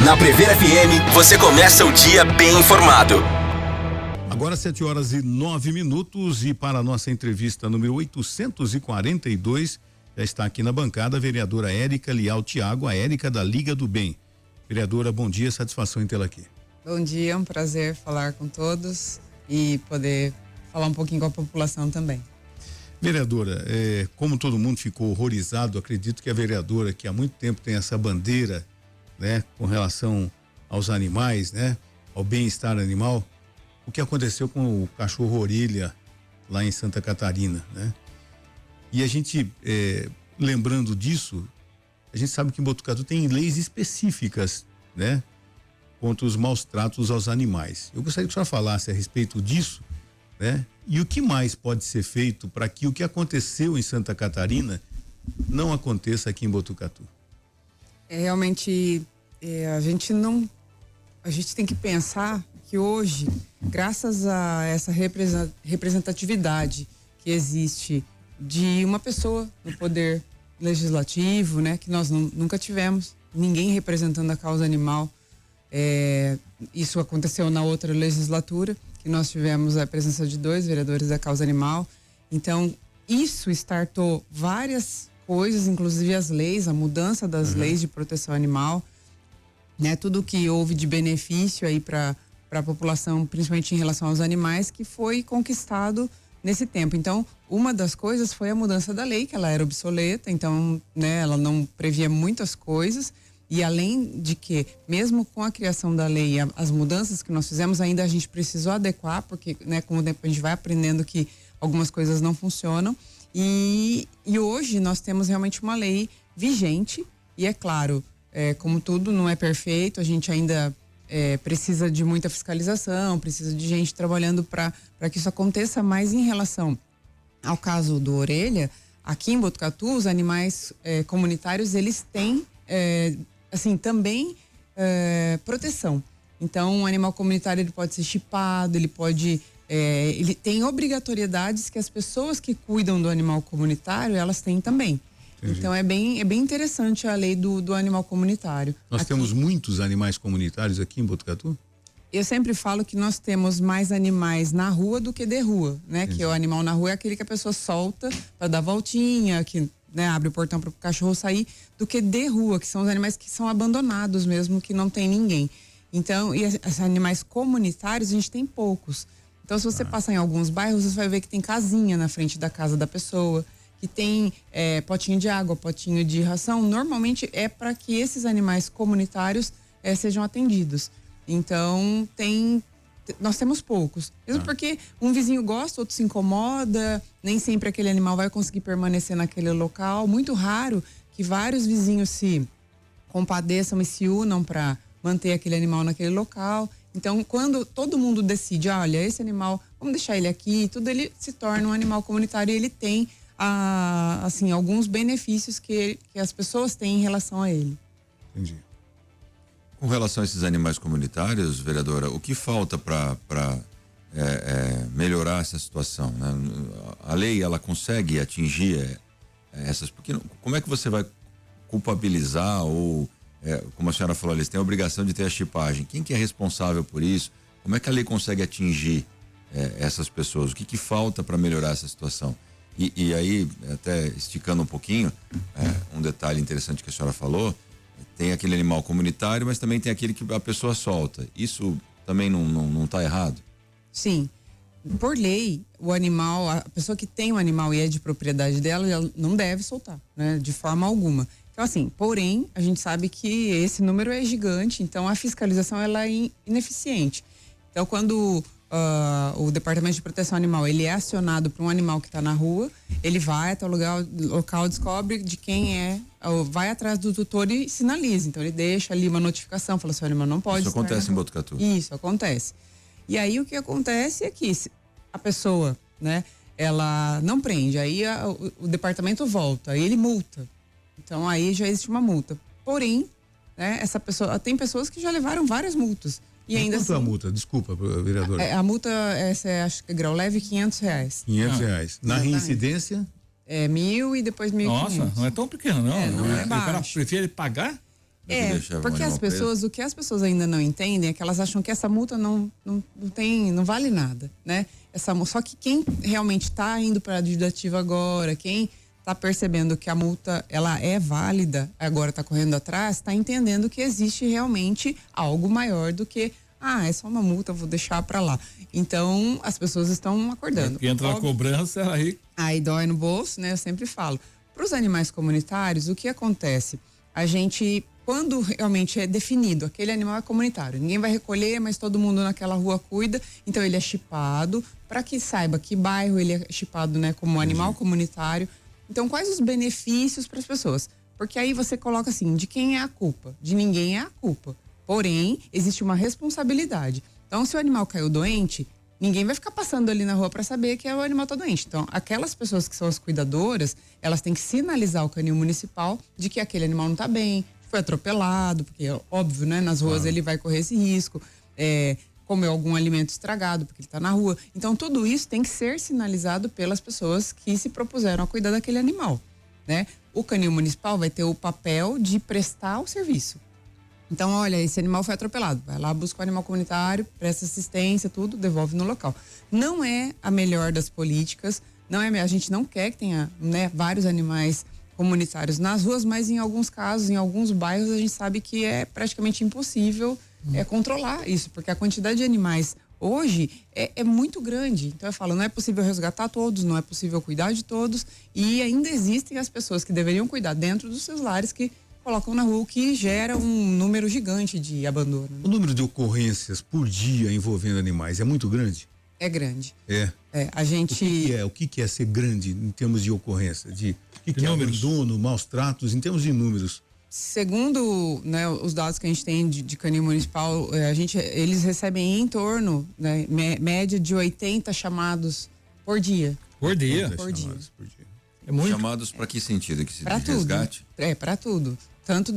Na Prever FM, você começa o dia bem informado. Agora 7h09 e para a nossa entrevista número 842, já está aqui na bancada a vereadora Érica Lial Thiago, a Érica da Liga do Bem. Vereadora, bom dia, satisfação em tê-la aqui. Bom dia, é um prazer falar com todos e poder falar um pouquinho com a população também. Vereadora, como todo mundo ficou horrorizado, acredito que a vereadora, que há muito tempo tem essa bandeira, né, com relação aos animais, né, ao bem-estar animal, o que aconteceu com o cachorro orelha lá em Santa Catarina, né? E a gente, lembrando disso, a gente sabe que em Botucatu tem leis específicas, né, contra os maus tratos aos animais. Eu gostaria que a senhora falasse a respeito disso, né? E o que mais pode ser feito para que o que aconteceu em Santa Catarina não aconteça aqui em Botucatu? Realmente, a gente tem que pensar que hoje, graças a essa representatividade que existe de uma pessoa no poder legislativo, né, que nós nunca tivemos, ninguém representando a causa animal. Isso aconteceu na outra legislatura, que nós tivemos a presença de 2 vereadores da causa animal. Então, isso startou várias coisas, inclusive as leis, a mudança das leis de proteção animal, né? Tudo que houve de benefício aí para a população, principalmente em relação aos animais, que foi conquistado nesse tempo. Então, uma das coisas foi a mudança da lei, que ela era obsoleta, então, né, ela não previa muitas coisas. E além de que, mesmo com a criação da lei e as mudanças que nós fizemos, ainda a gente precisou adequar, porque, né, com o tempo a gente vai aprendendo que algumas coisas não funcionam. E hoje nós temos realmente uma lei vigente, e é claro, como tudo não é perfeito, a gente ainda precisa de muita fiscalização, precisa de gente trabalhando para que isso aconteça. Mas em relação ao caso do orelha, aqui em Botucatu, os animais comunitários, eles têm também proteção. Então, o animal comunitário, ele pode ser chipado, ele tem obrigatoriedades que as pessoas que cuidam do animal comunitário, elas têm também. Entendi. Então, é bem interessante a lei do animal comunitário. Nós temos muitos animais comunitários aqui em Botucatu? Eu sempre falo que nós temos mais animais na rua do que de rua, né? Entendi. Que o animal na rua é aquele que a pessoa solta para dar voltinha, que, né, abre o portão para o cachorro sair, do que de rua, que são os animais que são abandonados mesmo, que não tem ninguém. Então, e esses animais comunitários, a gente tem poucos. Então, se você passar em alguns bairros, você vai ver que tem casinha na frente da casa da pessoa, que tem potinho de água, potinho de ração. Normalmente é para que esses animais comunitários sejam atendidos. Então, nós temos poucos. Mesmo porque um vizinho gosta, outro se incomoda, nem sempre aquele animal vai conseguir permanecer naquele local. Muito raro que vários vizinhos se compadeçam e se unam para manter aquele animal naquele local. Então, quando todo mundo decide, olha, esse animal, vamos deixar ele aqui, tudo, ele se torna um animal comunitário e ele tem, alguns benefícios que as pessoas têm em relação a ele. Entendi. Com relação a esses animais comunitários, vereadora, o que falta para melhorar essa situação, né? A lei, ela consegue atingir essas, porque como é que você vai culpabilizar ou, como a senhora falou, eles têm a obrigação de ter a chipagem, quem que é responsável por isso? Como é que a lei consegue atingir essas pessoas? O que falta para melhorar essa situação? E aí, até esticando um pouquinho, um detalhe interessante que a senhora falou, tem aquele animal comunitário, mas também tem aquele que a pessoa solta. Isso também não está errado? Sim. Por lei, o animal, a pessoa que tem um animal e é de propriedade dela, ela não deve soltar, né? De forma alguma. Então, assim, porém, a gente sabe que esse número é gigante, então a fiscalização, ela é ineficiente. Então, quando o Departamento de Proteção Animal, ele é acionado para um animal que está na rua, ele vai até o local, descobre de quem é, vai atrás do tutor e sinaliza. Então, ele deixa ali uma notificação, fala assim, o animal não pode. Isso acontece em Botucatu? Isso, acontece. E aí, o que acontece é que a pessoa, né, ela não prende, aí o departamento volta, aí ele multa. Então, aí já existe uma multa. Porém, né, essa pessoa, tem pessoas que já levaram várias multas. E ainda quanto assim, a multa? Desculpa, vereador. A multa, acho que é grau leve, R$500. R$500. Na reincidência? É 1.000 e depois 1.500. Nossa, não é tão pequeno, não. Não é O cara baixo. prefere pagar? Porque as pessoas, o que as pessoas ainda não entendem é que elas acham que essa multa não vale nada, né? Só que quem realmente está indo para a dívida ativa agora, quem está percebendo que a multa ela é válida, agora está correndo atrás, está entendendo que existe realmente algo maior do que é só uma multa, vou deixar para lá. Então as pessoas estão acordando. E entra a cobrança aí dói no bolso, né? Eu sempre falo. Para os animais comunitários, o que acontece? A gente, quando realmente é definido, aquele animal é comunitário, ninguém vai recolher, mas todo mundo naquela rua cuida, então ele é chipado, para que saiba que bairro ele é chipado, né, como animal comunitário. Então, quais os benefícios para as pessoas? Porque aí você coloca assim, de quem é a culpa? De ninguém é a culpa. Porém, existe uma responsabilidade. Então, se o animal caiu doente, ninguém vai ficar passando ali na rua para saber que o animal tá doente. Então, aquelas pessoas que são as cuidadoras, elas têm que sinalizar ao canil municipal de que aquele animal não tá bem, foi atropelado, porque é óbvio, né? Nas ruas ele vai correr esse risco, comeu algum alimento estragado, porque ele tá na rua. Então, tudo isso tem que ser sinalizado pelas pessoas que se propuseram a cuidar daquele animal, né? O canil municipal vai ter o papel de prestar o serviço. Então, olha, esse animal foi atropelado. Vai lá, busca o animal comunitário, presta assistência, tudo, devolve no local. Não é a melhor das políticas, a gente não quer que tenha, né, vários animais comunitários nas ruas, mas em alguns casos, em alguns bairros, a gente sabe que é praticamente impossível controlar isso, porque a quantidade de animais hoje é muito grande. Então eu falo, não é possível resgatar todos, não é possível cuidar de todos, e ainda existem as pessoas que deveriam cuidar dentro dos seus lares que colocam na rua, o que gera um número gigante de abandono. O número de ocorrências por dia envolvendo animais é muito grande? É grande. A gente... O que é ser grande em termos de ocorrência? O que é abandono, maus tratos, em termos de números? Segundo, né, os dados que a gente tem de canil municipal, eles recebem em torno, né, média de 80 chamados por dia. Por dia? Por dia. É muito. Chamados para que sentido? Que se pra de resgate? Para tudo. Tanto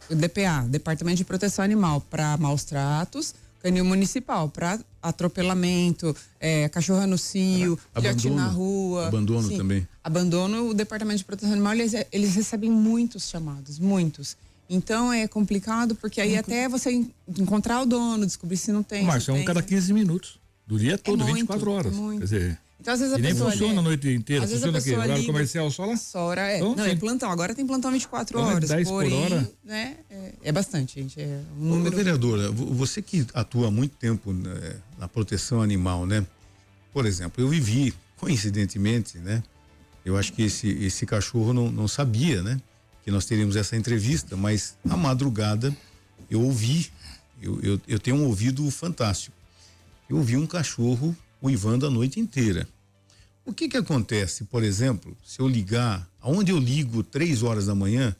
DPA, Departamento de Proteção Animal, para maus tratos, canil municipal, para atropelamento, cachorro no cio, filhote na rua. Abandono também. Abandono, o Departamento de Proteção Animal, eles recebem muitos chamados, muitos. Então é complicado, porque aí até você encontrar o dono, descobrir se não tem. Mas é cada 15 minutos, do dia todo, 24 horas. Muito. Quer dizer, então, às vezes e nem funciona a noite inteira, funciona aqui, horário comercial só lá? Só hora, então, não, é plantão, agora tem plantão 24 horas. 10 porém, por hora? Né, é bastante, gente, é um número... Vereadora, você que atua há muito tempo, né, na proteção animal, né? Por exemplo, eu vivi, coincidentemente, né? Eu acho que esse cachorro não sabia, né? Que nós teríamos essa entrevista, mas à madrugada eu ouvi, eu tenho um ouvido fantástico. Eu ouvi um cachorro uivando a noite inteira. O que acontece, por exemplo, se eu ligar, aonde eu ligo 3 horas da manhã,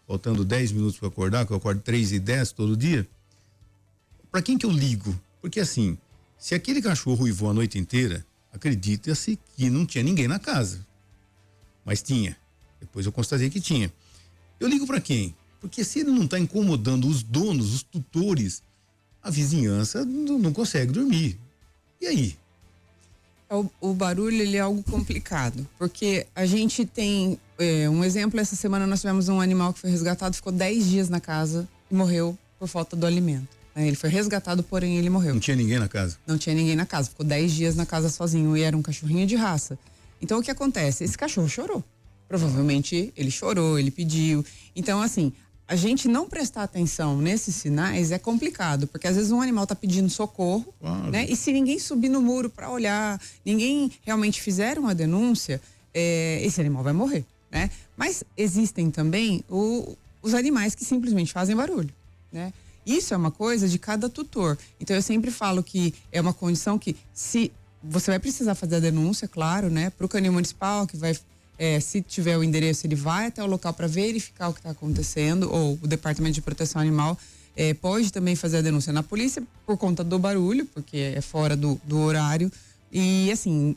faltando 10 minutos para acordar, que eu acordo 3h10 todo dia, para quem que eu ligo? Porque assim, se aquele cachorro uivou a noite inteira, acredita-se que não tinha ninguém na casa. Mas tinha. Depois eu constatei que tinha. Eu ligo para quem? Porque se ele não está incomodando os donos, os tutores, a vizinhança não consegue dormir. E aí? O barulho, ele é algo complicado, porque a gente tem um exemplo. Essa semana nós tivemos um animal que foi resgatado, ficou 10 dias na casa e morreu por falta do alimento. Ele foi resgatado, porém ele morreu. Não tinha ninguém na casa? Não tinha ninguém na casa, ficou 10 dias na casa sozinho e era um cachorrinho de raça. Então o que acontece? Esse cachorro chorou. Provavelmente ele chorou, ele pediu. Então assim, a gente não prestar atenção nesses sinais é complicado, porque às vezes um animal tá pedindo socorro, né? E se ninguém subir no muro para olhar, ninguém realmente fizer uma denúncia, esse animal vai morrer, né? Mas existem também os animais que simplesmente fazem barulho, né? Isso é uma coisa de cada tutor. Então eu sempre falo que é uma condição que, se você vai precisar fazer a denúncia, claro, né? Para o canil municipal, que vai, se tiver o endereço, ele vai até o local para verificar o que está acontecendo, ou o Departamento de Proteção Animal pode também fazer a denúncia na polícia por conta do barulho, porque é fora do horário. E assim,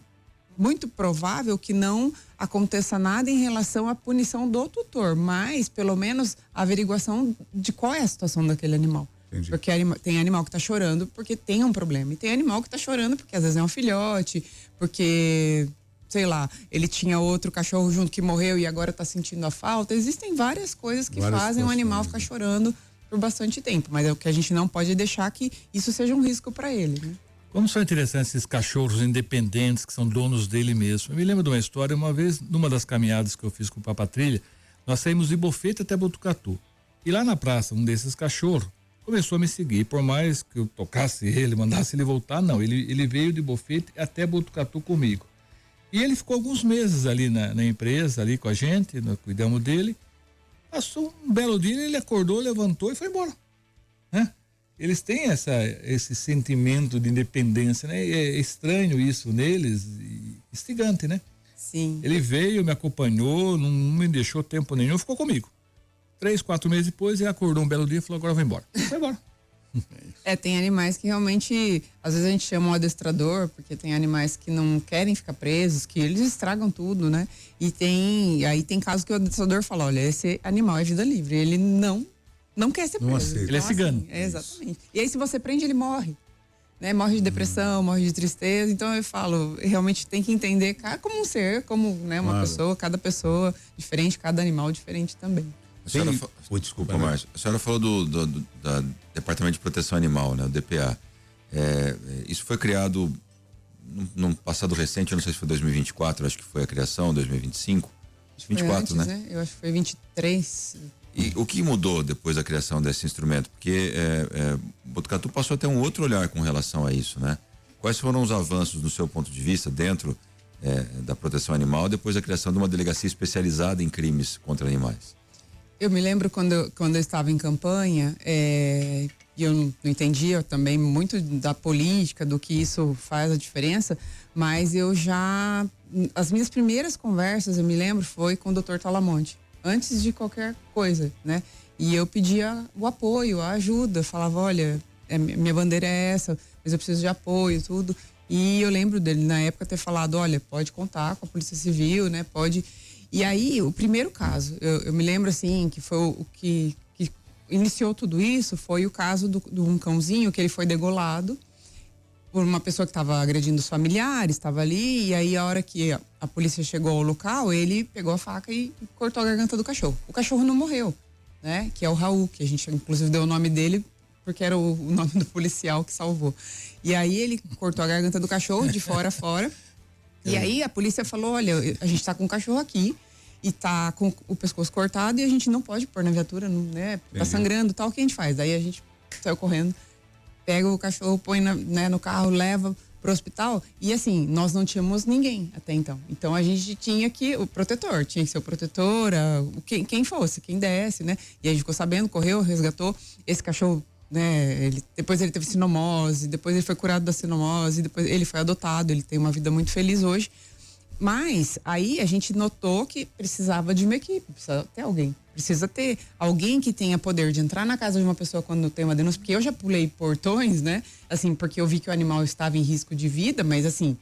muito provável que não aconteça nada em relação à punição do tutor, mas pelo menos a averiguação de qual é a situação daquele animal. Entendi. Porque tem animal que tá chorando porque tem um problema, e tem animal que tá chorando porque às vezes é um filhote, porque, sei lá, ele tinha outro cachorro junto que morreu e agora tá sentindo a falta. Existem várias coisas que fazem o animal ficar chorando por bastante tempo, mas é o que a gente não pode deixar que isso seja um risco para ele, né? Como são interessantes esses cachorros independentes que são donos dele mesmo. Eu me lembro de uma história, uma vez, numa das caminhadas que eu fiz com o Papa Trilha, nós saímos de Bofete até Botucatu. E lá na praça, um desses cachorros começou a me seguir. Por mais que eu tocasse ele, mandasse ele voltar, não. Ele veio de Bofete até Botucatu comigo. E ele ficou alguns meses ali na empresa, ali com a gente, nós cuidamos dele. Passou um belo dia, ele acordou, levantou e foi embora, né? Eles têm esse sentimento de independência, né? É estranho isso neles, instigante, né? Sim. Ele veio, me acompanhou, não me deixou tempo nenhum, ficou comigo. 3, 4 meses depois, ele acordou um belo dia e falou, agora eu vou embora. Foi embora. Tem animais que realmente, às vezes a gente chama um adestrador, porque tem animais que não querem ficar presos, que eles estragam tudo, né? Aí tem casos que o adestrador fala, olha, esse animal é vida livre, ele não quer ser preso. Aceita. Ele é cigano. Assim, exatamente. E aí se você prende, ele morre, né? Morre de depressão, morre de tristeza, então eu falo, realmente tem que entender como um ser, como, né, uma pessoa, cada pessoa diferente, cada animal diferente também. A senhora desculpa, Márcio. A senhora falou do Departamento de Proteção Animal, né? O DPA. Isso foi criado num passado recente, eu não sei se foi 2024, acho que foi a criação, 2025. 24, antes, né? Eu acho que foi 23. E o que mudou depois da criação desse instrumento? Porque Botucatu passou a ter um outro olhar com relação a isso, né? Quais foram os avanços, do seu ponto de vista, dentro da proteção animal, depois da criação de uma delegacia especializada em crimes contra animais? Eu me lembro quando eu estava em campanha, e eu não entendia também muito da política, do que isso faz a diferença, mas as minhas primeiras conversas, eu me lembro, foi com o Dr. Talamonte, antes de qualquer coisa, né? E eu pedia o apoio, a ajuda, falava, olha, minha bandeira é essa, mas eu preciso de apoio, tudo. E eu lembro dele, na época, ter falado, olha, pode contar com a Polícia Civil, né? Pode... E aí, o primeiro caso, eu me lembro assim, que foi o que iniciou tudo isso, foi o caso de um cãozinho que ele foi degolado por uma pessoa que estava agredindo os familiares, estava ali, e aí a hora que a polícia chegou ao local, ele pegou a faca e cortou a garganta do cachorro. O cachorro não morreu, né? Que é o Raul, que a gente inclusive deu o nome dele porque era o nome do policial que salvou. E aí ele cortou a garganta do cachorro de fora a fora. E aí a polícia falou, olha, a gente tá com o cachorro aqui e tá com o pescoço cortado e a gente não pode pôr na viatura, né? Tá sangrando e tal, o que a gente faz? Daí a gente saiu correndo, pega o cachorro, põe no carro, leva pro hospital e assim, nós não tínhamos ninguém até então. Então a gente tinha que, o protetor, tinha que ser o protetor, quem fosse, quem desse, né? E a gente ficou sabendo, correu, resgatou esse cachorro, né? Depois ele teve sinomose, depois ele foi curado da sinomose, depois ele foi adotado, ele tem uma vida muito feliz hoje. Mas aí a gente notou que precisava de uma equipe, precisa ter alguém. Precisa ter alguém que tenha poder de entrar na casa de uma pessoa quando tem uma denúncia, porque eu já pulei portões, né? Assim, porque eu vi que o animal estava em risco de vida, mas assim,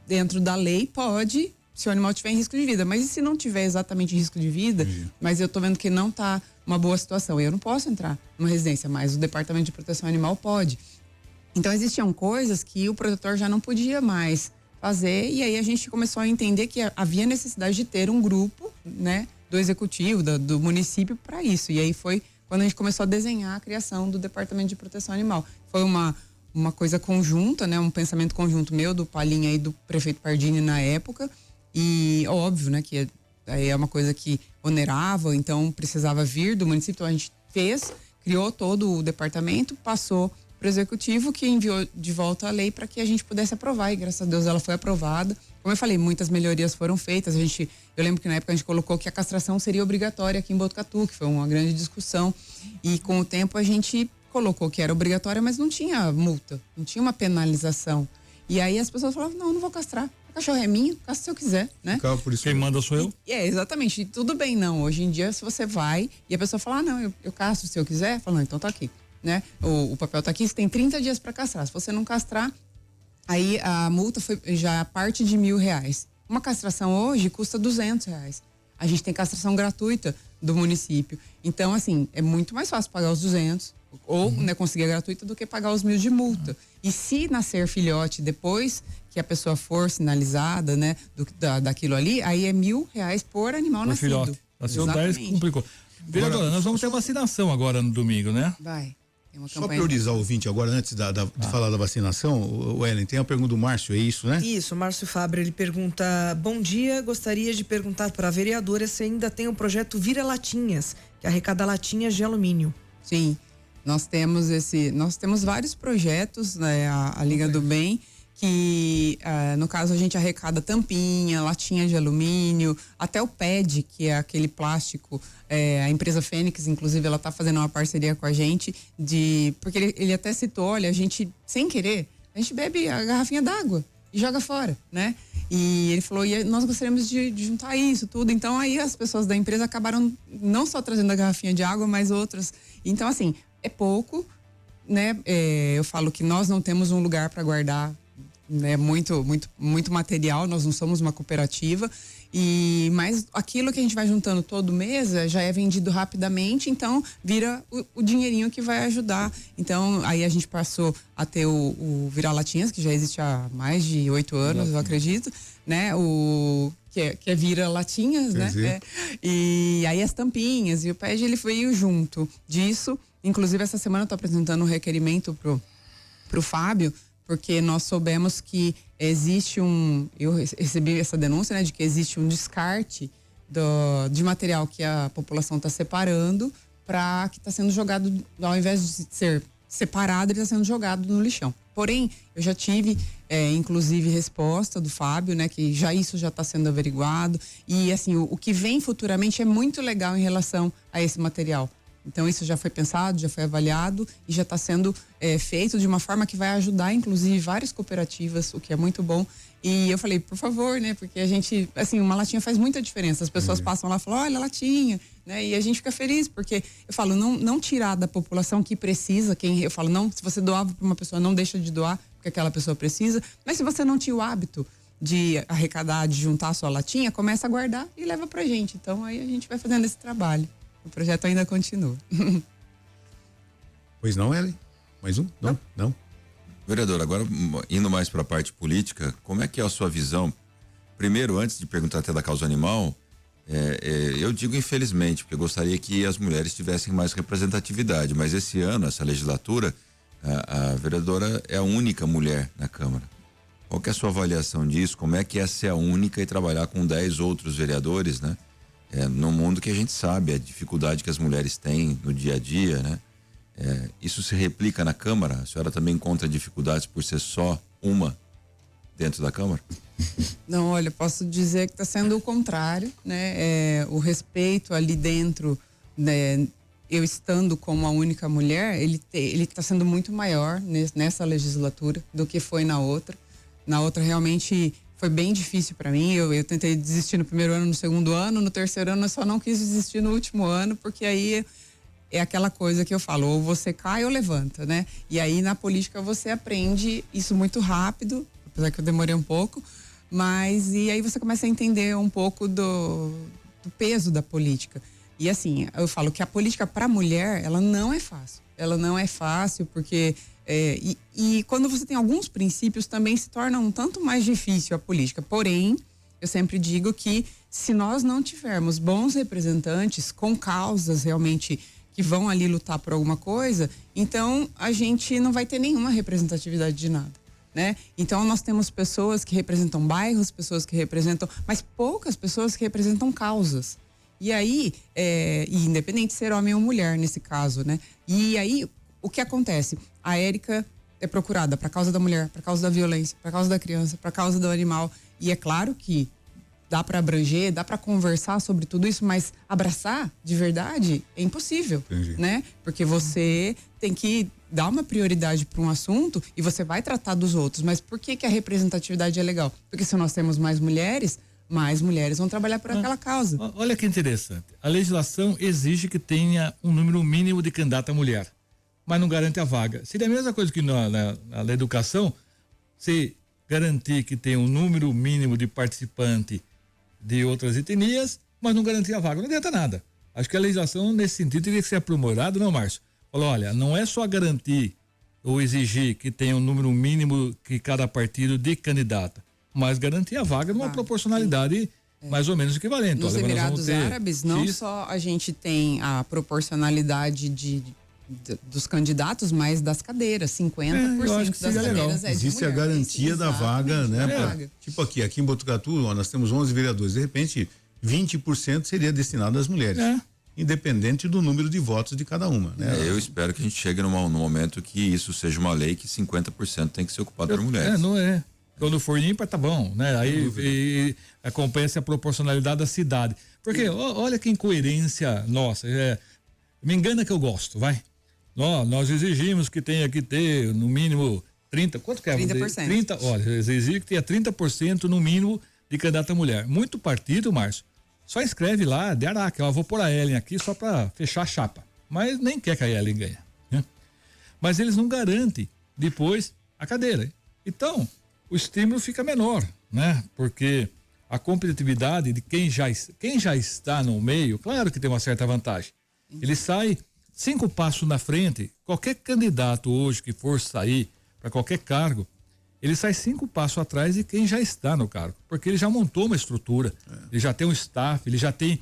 dentro da lei pode, se o animal tiver em risco de vida. Mas e se não tiver exatamente em risco de vida, mas eu tô vendo que não tá uma boa situação, eu não posso entrar numa residência, mas o Departamento de Proteção Animal pode. Então existiam coisas que o protetor já não podia mais fazer, e aí a gente começou a entender que havia necessidade de ter um grupo, né, do executivo, do município para isso. E aí foi quando a gente começou a desenhar a criação do Departamento de Proteção Animal. Foi uma coisa conjunta, né, um pensamento conjunto meu, do Palinha e do prefeito Pardini na época, e óbvio, né, que aí é uma coisa que onerava, então precisava vir do município, então a gente criou todo o departamento, passou para o executivo, que enviou de volta a lei para que a gente pudesse aprovar, e graças a Deus ela foi aprovada. Como eu falei, muitas melhorias foram feitas. Eu lembro que na época a gente colocou que a castração seria obrigatória aqui em Botucatu, que foi uma grande discussão, e com o tempo a gente colocou que era obrigatória, mas não tinha multa, não tinha uma penalização. E aí as pessoas falavam, não vou castrar, o cachorro é minha, castra se eu quiser, né? Por isso quem manda sou eu. Exatamente, e tudo bem, não. Hoje em dia, se você vai e a pessoa fala, não, eu castro se eu quiser, fala, não, então tá aqui. Né? O papel tá aqui, você tem 30 dias para castrar. Se você não castrar, aí a multa foi já parte de R$1.000. Uma castração hoje custa R$200. A gente tem castração gratuita do município. Então, assim, é muito mais fácil pagar os 200 ou né, conseguir a gratuita do que pagar os 1.000 de multa. E se nascer filhote depois que a pessoa for sinalizada, né, daquilo ali, aí é R$1.000 por animal por nascido. Filhote. Nasceu 10, complicou. Vereadora, nós vamos ter vacinação agora no domingo, né? Vai. Tem uma Só campanha. priorizar o ouvinte agora, antes de falar da vacinação, o Ellen, tem a pergunta do Márcio, é isso, né? Isso, Márcio Fabra, ele pergunta: bom dia, gostaria de perguntar para a vereadora se ainda tem o projeto Vira Latinhas, que arrecada latinhas de alumínio. Sim, nós temos vários projetos, né, a Liga do Bem, que no caso a gente arrecada tampinha, latinha de alumínio, até o PED, que é aquele plástico, a empresa Fênix, inclusive, ela está fazendo uma parceria com a gente, porque ele até citou, olha, a gente, sem querer, a gente bebe a garrafinha d'água e joga fora, né? E ele falou, e nós gostaríamos de juntar isso tudo. Então aí as pessoas da empresa acabaram não só trazendo a garrafinha de água, mas outras. Então assim, é pouco, né? Eu falo que nós não temos um lugar para guardar, né, muito material, nós não somos uma cooperativa, mas aquilo que a gente vai juntando todo mês já é vendido rapidamente, então vira o dinheirinho que vai ajudar. Então aí a gente passou a ter o Virar Latinhas, que já existe há mais de 8 anos, eu acredito, né? Que é Vira Latinhas, né? E aí as tampinhas e o PED, ele veio junto disso. Inclusive essa semana eu tô apresentando um requerimento pro Fábio, porque nós soubemos que existe eu recebi essa denúncia, né, de que existe um descarte de material que a população está separando para que está sendo jogado, ao invés de ser separado, ele está sendo jogado no lixão. Porém, eu já tive, inclusive, resposta do Fábio, né, que isso já está sendo averiguado, e assim, o que vem futuramente é muito legal em relação a esse material. Então isso já foi pensado, já foi avaliado e já está sendo feito de uma forma que vai ajudar, inclusive, várias cooperativas, o que é muito bom. E eu falei, por favor, né? Porque a gente, assim, uma latinha faz muita diferença. As pessoas passam lá e falam, olha a latinha, né? E a gente fica feliz, porque eu falo, não tirar da população que precisa, eu falo, não, se você doava para uma pessoa, não deixa de doar, porque aquela pessoa precisa. Mas se você não tinha o hábito de arrecadar, de juntar a sua latinha, começa a guardar e leva pra gente. Então aí a gente vai fazendo esse trabalho. O projeto ainda continua. Pois não, Ellen? Mais um? Não. Vereador, agora indo mais para a parte política, como é que é a sua visão? Primeiro, antes de perguntar até da causa animal, eu digo infelizmente, porque eu gostaria que as mulheres tivessem mais representatividade, mas esse ano, essa legislatura, a vereadora é a única mulher na Câmara. Qual que é a sua avaliação disso? Como é que é ser a única e trabalhar com 10 outros vereadores, né? No mundo que a gente sabe a dificuldade que as mulheres têm no dia a dia, né? Isso se replica na Câmara? A senhora também encontra dificuldades por ser só uma dentro da Câmara? Não, olha, posso dizer que está sendo o contrário, né? O respeito ali dentro, né? Eu estando como a única mulher, ele está sendo muito maior nessa legislatura do que foi na outra. Na outra realmente foi bem difícil para mim. Eu tentei desistir no primeiro ano, no segundo ano, no terceiro ano eu só não quis desistir no último ano, porque aí é aquela coisa que eu falo, ou você cai ou levanta, né? E aí na política você aprende isso muito rápido, apesar que eu demorei um pouco, mas e aí você começa a entender um pouco do peso da política. E assim, eu falo que a política para a mulher, ela não é fácil. Ela não é fácil porque e quando você tem alguns princípios também se torna um tanto mais difícil a política. Porém, eu sempre digo que se nós não tivermos bons representantes com causas realmente que vão ali lutar por alguma coisa, então a gente não vai ter nenhuma representatividade de nada, né? Então nós temos pessoas que representam bairros, pessoas que representam, mas poucas pessoas que representam causas. E aí, independente de ser homem ou mulher nesse caso, né? E aí, o que acontece? A Érica é procurada para causa da mulher, para causa da violência, para causa da criança, para causa do animal. E é claro que dá para abranger, dá para conversar sobre tudo isso, mas abraçar de verdade é impossível, né? Porque você tem que dar uma prioridade para um assunto e você vai tratar dos outros. Mas por que a representatividade é legal? Porque se nós temos mais mulheres vão trabalhar por aquela causa. Olha que interessante. A legislação exige que tenha um número mínimo de candidata mulher, mas não garante a vaga. Seria a mesma coisa que na educação, se garantir que tem um número mínimo de participante de outras etnias, mas não garantir a vaga. Não adianta nada. Acho que a legislação, nesse sentido, teria que ser aprimorada, não, Márcio? Falou, olha, não é só garantir ou exigir que tenha um número mínimo que cada partido de candidata, mas garantir a vaga numa proporcionalidade mais ou menos equivalente. Nos Olha, nós Emirados vamos ter Árabes, não X. só a gente tem a proporcionalidade dos candidatos, mas das cadeiras. 50% eu acho das que seria legal. cadeiras é de Existe a mulher. garantia da vaga, né? Exatamente. Tipo aqui em Botucatu, ó, nós temos 11 vereadores. De repente, 20% seria destinado às mulheres. Independente do número de votos de cada uma, né? Eu espero que a gente chegue num momento que isso seja uma lei que 50% tem que ser ocupado por mulheres. Não é. Quando for ímpar, tá bom, né? Aí e acompanha-se a proporcionalidade da cidade. Porque olha que incoerência nossa. Me engana que eu gosto, vai. Nós exigimos que tenha que ter no mínimo 30, quanto que é? 30%. 30, olha, exigir que tenha 30% no mínimo de candidata mulher. Muito partido, Márcio, só escreve lá de Araque, eu vou pôr a Ellen aqui só para fechar a chapa. Mas nem quer que a Ellen ganhe, né? Mas eles não garantem depois a cadeira. Então, o estímulo fica menor, né? Porque a competitividade de quem já está no meio, claro que tem uma certa vantagem. Ele sai 5 passos na frente. Qualquer candidato hoje que for sair para qualquer cargo, ele sai 5 passos atrás de quem já está no cargo, porque ele já montou uma estrutura, ele já tem um staff, ele já tem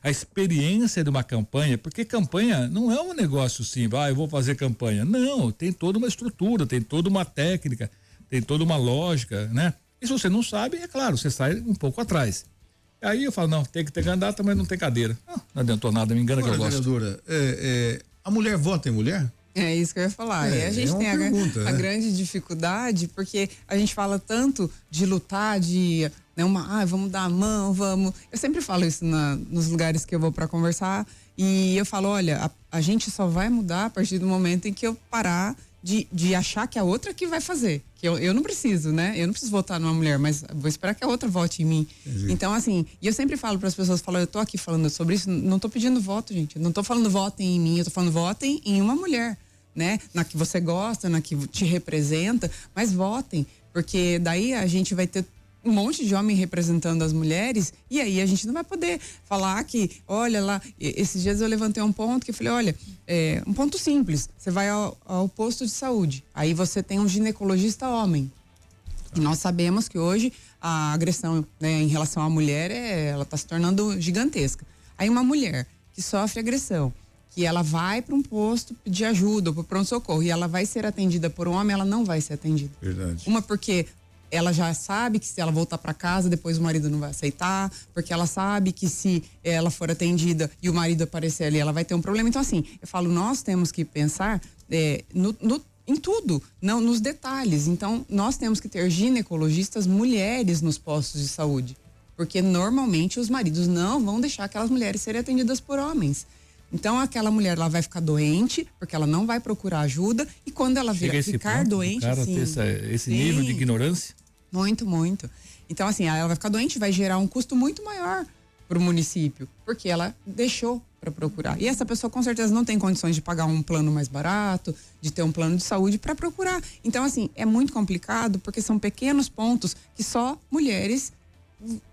a experiência de uma campanha, porque campanha não é um negócio simples, eu vou fazer campanha. Não, tem toda uma estrutura, tem toda uma técnica, tem toda uma lógica, né? E se você não sabe, é claro, você sai um pouco atrás. Aí eu falo, não, tem que ter candidata, mas não tem cadeira. Não adiantou nada, me engana. Agora, que eu gosto. Vereadora, a mulher vota em mulher? É isso que eu ia falar. E a gente tem a grande dificuldade, porque a gente fala tanto de lutar, de vamos dar a mão, vamos. Eu sempre falo isso nos lugares que eu vou para conversar, e eu falo, olha, a gente só vai mudar a partir do momento em que eu parar de achar que a outra que vai fazer. Que eu não preciso, né? Eu não preciso votar numa mulher, mas vou esperar que a outra vote em mim. Entendi. Então, assim, e eu sempre falo para as pessoas, eu tô aqui falando sobre isso, não tô pedindo voto, gente. Eu não tô falando votem em mim, eu tô falando votem em uma mulher, né? Na que você gosta, na que te representa, mas votem, porque daí a gente vai ter um monte de homem representando as mulheres, e aí a gente não vai poder falar que, olha lá, esses dias eu levantei um ponto que eu falei, olha, um ponto simples, você vai ao posto de saúde, aí você tem um ginecologista homem, e nós sabemos que hoje a agressão, né, em relação à mulher, ela está se tornando gigantesca. Aí uma mulher que sofre agressão, que ela vai para um posto pedir ajuda ou para o pronto-socorro, e ela vai ser atendida por um homem, ela não vai ser atendida. Verdade. Uma porque ela já sabe que se ela voltar para casa, depois o marido não vai aceitar, porque ela sabe que se ela for atendida e o marido aparecer ali, ela vai ter um problema. Então, assim, eu falo, nós temos que pensar em tudo, não nos detalhes. Então, nós temos que ter ginecologistas mulheres nos postos de saúde, porque normalmente os maridos não vão deixar aquelas mulheres serem atendidas por homens. Então, aquela mulher, ela vai ficar doente, porque ela não vai procurar ajuda, e quando ela ficar doente, cara, assim, ter esse nível de ignorância. Muito, muito. Então, assim, ela vai ficar doente, vai gerar um custo muito maior para o município, porque ela deixou para procurar. E essa pessoa, com certeza, não tem condições de pagar um plano mais barato, de ter um plano de saúde para procurar. Então, assim, é muito complicado, porque são pequenos pontos que só mulheres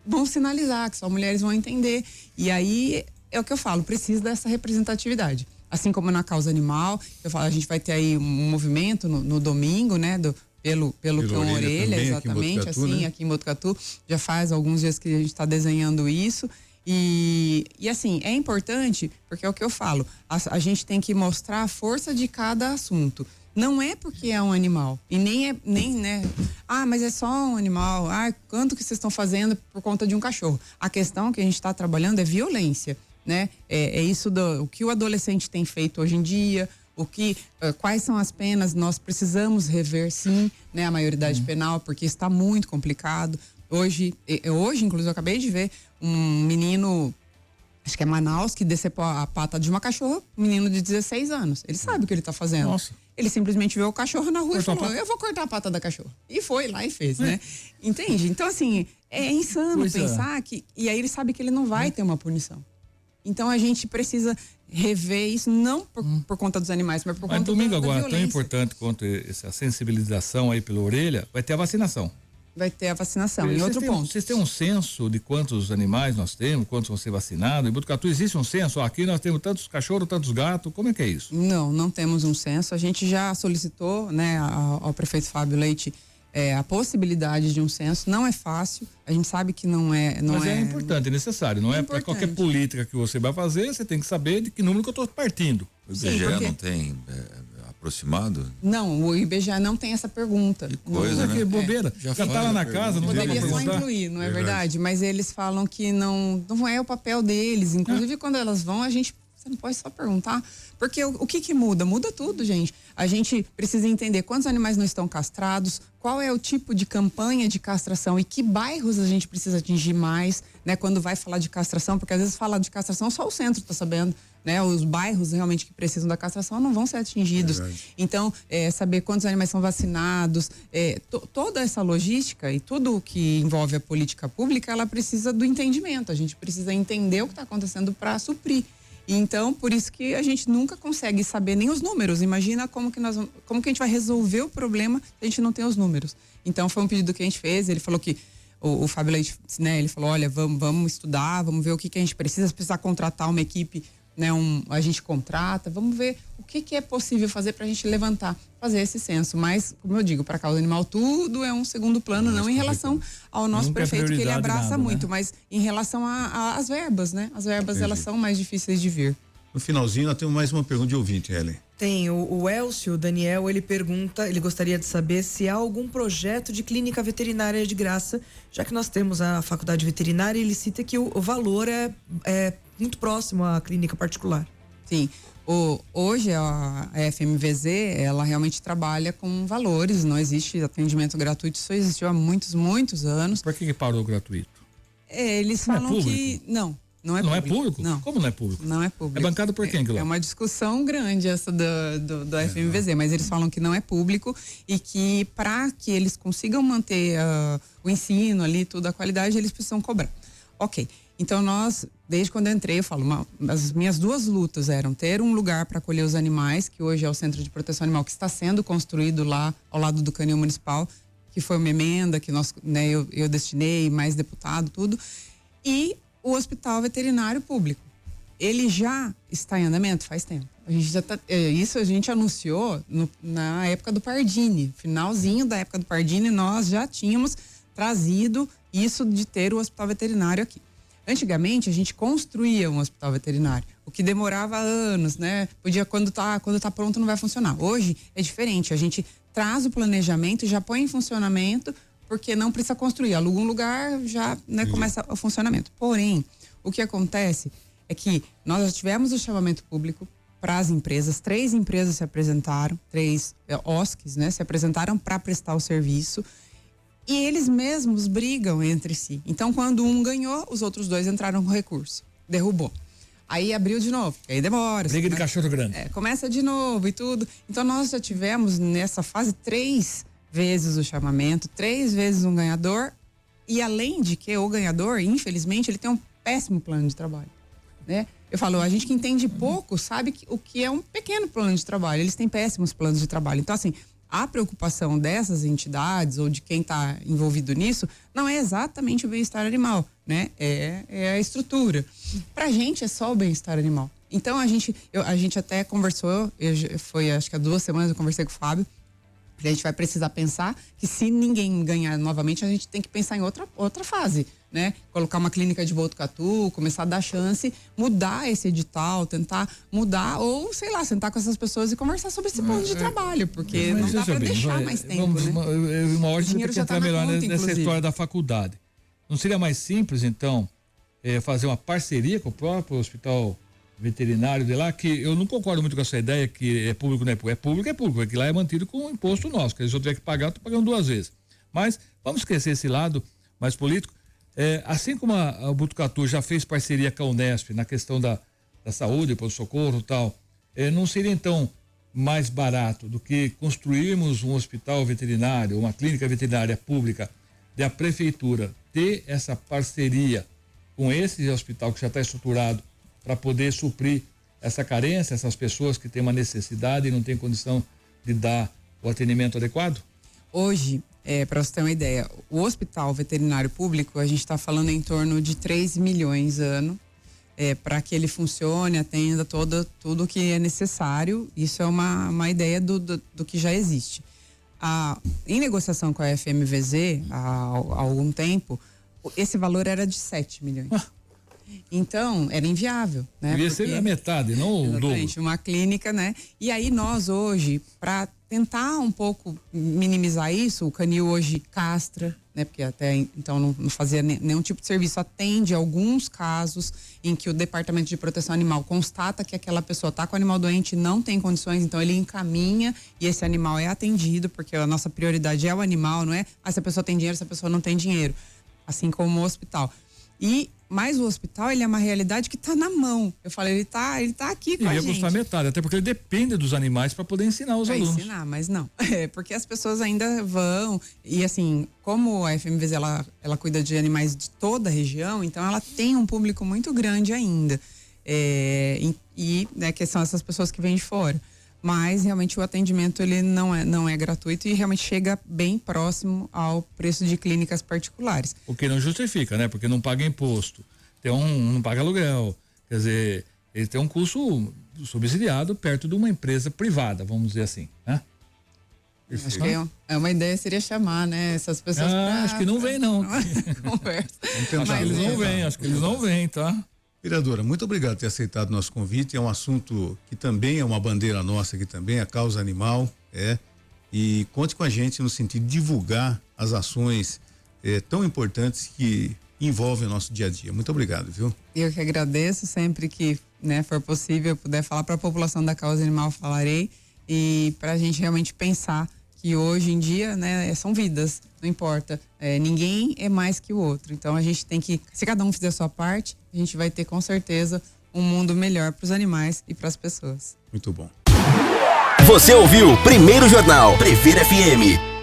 vão sinalizar, que só mulheres vão entender. E aí, é o que eu falo, precisa dessa representatividade. Assim como na causa animal, eu falo, a gente vai ter aí um movimento no domingo, né, pelo Cão Orelha, exatamente, aqui assim, né? Aqui em Botucatu, já faz alguns dias que a gente está desenhando isso, e assim, é importante, porque é o que eu falo, a gente tem que mostrar a força de cada assunto, não é porque é um animal, e nem, né, mas é só um animal, quanto que vocês estão fazendo por conta de um cachorro? A questão que a gente está trabalhando é violência, né, é isso o que o adolescente tem feito hoje em dia, quais são as penas, nós precisamos rever sim, né, a maioridade penal, porque está muito complicado. Hoje, inclusive, eu acabei de ver um menino, acho que é Manaus, que decepou a pata de uma cachorra, um menino de 16 anos. Ele sabe o que ele está fazendo. Nossa. Ele simplesmente viu o cachorro na rua e falou, eu vou cortar a pata da cachorra. E foi lá e fez, né? Entende? Então, assim, é insano pensar que... E aí ele sabe que ele não vai ter uma punição. Então a gente precisa rever isso, não por conta dos animais, mas por conta da violência. Mas domingo agora, tão importante quanto essa sensibilização aí pela orelha, vai ter a vacinação. Vai ter a vacinação. E outro ponto. Vocês têm um censo de quantos animais nós temos, quantos vão ser vacinados? Em Botucatu existe um censo? Aqui nós temos tantos cachorros, tantos gatos, como é que é isso? Não temos um censo. A gente já solicitou, né, ao prefeito Fábio Leite a possibilidade de um censo. Não é fácil, a gente sabe que não é. Mas é importante, é necessário, não é para qualquer política que você vai fazer, você tem que saber de que número que eu estou partindo. O IBGE não tem aproximado? Não, o IBGE não tem essa pergunta. Que coisa, não, né? Que bobeira. Já tá lá na casa, não poderia deu só pra perguntar. incluir, não é verdade? Mas eles falam que não é o papel deles. Inclusive, quando elas vão, você não pode só perguntar. Porque o que muda? Muda tudo, gente. A gente precisa entender quantos animais não estão castrados, qual é o tipo de campanha de castração e que bairros a gente precisa atingir mais, né? Quando vai falar de castração, porque às vezes fala de castração só o centro está sabendo, né? Os bairros realmente que precisam da castração não vão ser atingidos. Então, saber quantos animais são vacinados, toda essa logística e tudo que envolve a política pública, ela precisa do entendimento. A gente precisa entender o que está acontecendo para suprir. Então, por isso que a gente nunca consegue saber nem os números. Imagina como que a gente vai resolver o problema se a gente não tem os números. Então, foi um pedido que a gente fez. Ele falou que o Fábio Leite, né? Ele falou, olha, vamos estudar, vamos ver o que a gente precisa. Se precisar contratar uma equipe, né? A gente contrata, vamos ver o que é possível fazer para a gente fazer esse censo. Mas, como eu digo, para a causa animal, tudo é um segundo plano, não em relação ao nosso prefeito, que ele abraça muito, mas em relação às verbas, né? As verbas, elas são mais difíceis de vir. No finalzinho, nós temos mais uma pergunta de ouvinte, Helen. Tem, o Elcio Daniel, ele pergunta, ele gostaria de saber se há algum projeto de clínica veterinária de graça, já que nós temos a faculdade veterinária, ele cita que o valor é muito próximo à clínica particular. Sim, hoje a FMVZ, ela realmente trabalha com valores, não existe atendimento gratuito, isso existiu há muitos, muitos anos. Por que parou o gratuito? Eles falam que... Não é público. Não é público? Não. Como não é público? Não é público. É bancado por quem, Guilherme? É uma discussão grande essa do FMVZ, mas eles falam que não é público e que para que eles consigam manter o ensino ali, toda a qualidade, eles precisam cobrar. Ok, então desde quando eu entrei, eu falo, as minhas duas lutas eram ter um lugar para acolher os animais, que hoje é o Centro de Proteção Animal, que está sendo construído lá ao lado do Canil Municipal, que foi uma emenda que eu destinei, mais deputado, tudo, e o Hospital Veterinário Público. Ele já está em andamento faz tempo. A gente já isso a gente anunciou na época do Pardini. Finalzinho da época do Pardini, nós já tínhamos trazido isso de ter o Hospital Veterinário aqui. Antigamente, a gente construía um hospital veterinário, o que demorava anos, né? Quando tá pronto, não vai funcionar. Hoje é diferente. A gente traz o planejamento e já põe em funcionamento, porque não precisa construir, aluga um lugar, já começa o funcionamento. Porém, o que acontece é que nós já tivemos o chamamento público para as empresas, 3 empresas se apresentaram, 3 OSCs, né, se apresentaram para prestar o serviço e eles mesmos brigam entre si. Então, quando um ganhou, os outros 2 entraram com recurso, derrubou. Aí abriu de novo, aí demora. Briga de cachorro grande. Começa de novo e tudo. Então, nós já tivemos nessa fase 3 vezes o chamamento, 3 vezes um ganhador, e além de que o ganhador, infelizmente, ele tem um péssimo plano de trabalho, né? Eu falo, a gente que entende pouco sabe o que é um pequeno plano de trabalho, eles têm péssimos planos de trabalho. Então, assim, a preocupação dessas entidades ou de quem está envolvido nisso não é exatamente o bem-estar animal, né? É a estrutura. Pra gente é só o bem-estar animal. Então, a gente até conversou, acho que há 2 semanas eu conversei com o Fábio, a gente vai precisar pensar que se ninguém ganhar novamente, a gente tem que pensar em outra fase, né? Colocar uma clínica de Botucatu, começar a dar chance, mudar esse edital, tentar mudar ou, sei lá, sentar com essas pessoas e conversar sobre esse plano de trabalho, porque não dá para deixar mais tempo, né? Uma hora a gente tem que entrar melhor nessa história da faculdade. Não seria mais simples, então, fazer uma parceria com o próprio hospital veterinário de lá, que eu não concordo muito com essa ideia que é público, não é público. É público, que lá é mantido com o imposto nosso, que se eu tiver que pagar, eu tô pagando 2 vezes. Mas vamos esquecer esse lado mais político. Assim como a Botucatu já fez parceria com a Unesp na questão da saúde, pronto-socorro e tal, não seria então mais barato do que construirmos um hospital veterinário, uma clínica veterinária pública, de a prefeitura ter essa parceria com esse hospital que já está estruturado, para poder suprir essa carência, essas pessoas que têm uma necessidade e não têm condição de dar o atendimento adequado? Hoje, para você ter uma ideia, o Hospital Veterinário Público, a gente está falando em torno de 3 milhões ano, para que ele funcione, atenda tudo que é necessário. Isso é uma ideia do que já existe. em negociação com a FMVZ há algum tempo, esse valor era de 7 milhões. Então, era inviável, né? Devia ser a metade, não o dobro. Uma clínica, né? E aí nós hoje, para tentar um pouco minimizar isso, o Canil hoje castra, né? Porque até então não fazia nenhum tipo de serviço, atende alguns casos em que o Departamento de Proteção Animal constata que aquela pessoa está com o animal doente, não tem condições, então ele encaminha e esse animal é atendido, porque a nossa prioridade é o animal, não é se a pessoa tem dinheiro, se a pessoa não tem dinheiro, assim como o hospital. Mas o hospital, ele é uma realidade que está na mão. Eu falei, ele tá aqui com a gente. Ia custar metade, até porque ele depende dos animais para poder ensinar os alunos. Para ensinar, mas não. Porque as pessoas ainda vão. E assim, como a FMVZ, ela cuida de animais de toda a região, então ela tem um público muito grande ainda. Né, que são essas pessoas que vêm de fora. Mas realmente o atendimento ele não é gratuito e realmente chega bem próximo ao preço de clínicas particulares. O que não justifica, né? Porque não paga imposto, não paga aluguel, quer dizer, ele tem um custo subsidiado perto de uma empresa privada, vamos dizer assim, né? Acho que uma ideia seria chamar, né, essas pessoas acho que não vem não. Conversa. Acho que eles não vêm, tá? Vereadora, muito obrigado por ter aceitado o nosso convite. É um assunto que também é uma bandeira nossa aqui também, a causa animal, e conte com a gente no sentido de divulgar as ações tão importantes que envolvem o nosso dia a dia. Muito obrigado, viu? Eu que agradeço, sempre que, né, for possível, puder falar para a população da causa animal, falarei, e para a gente realmente pensar que hoje em dia, né, são vidas, não importa, ninguém é mais que o outro, então a gente tem que, se cada um fizer a sua parte, a gente vai ter com certeza um mundo melhor para os animais e para as pessoas. Muito bom. Você ouviu Primeiro Jornal Previr FM.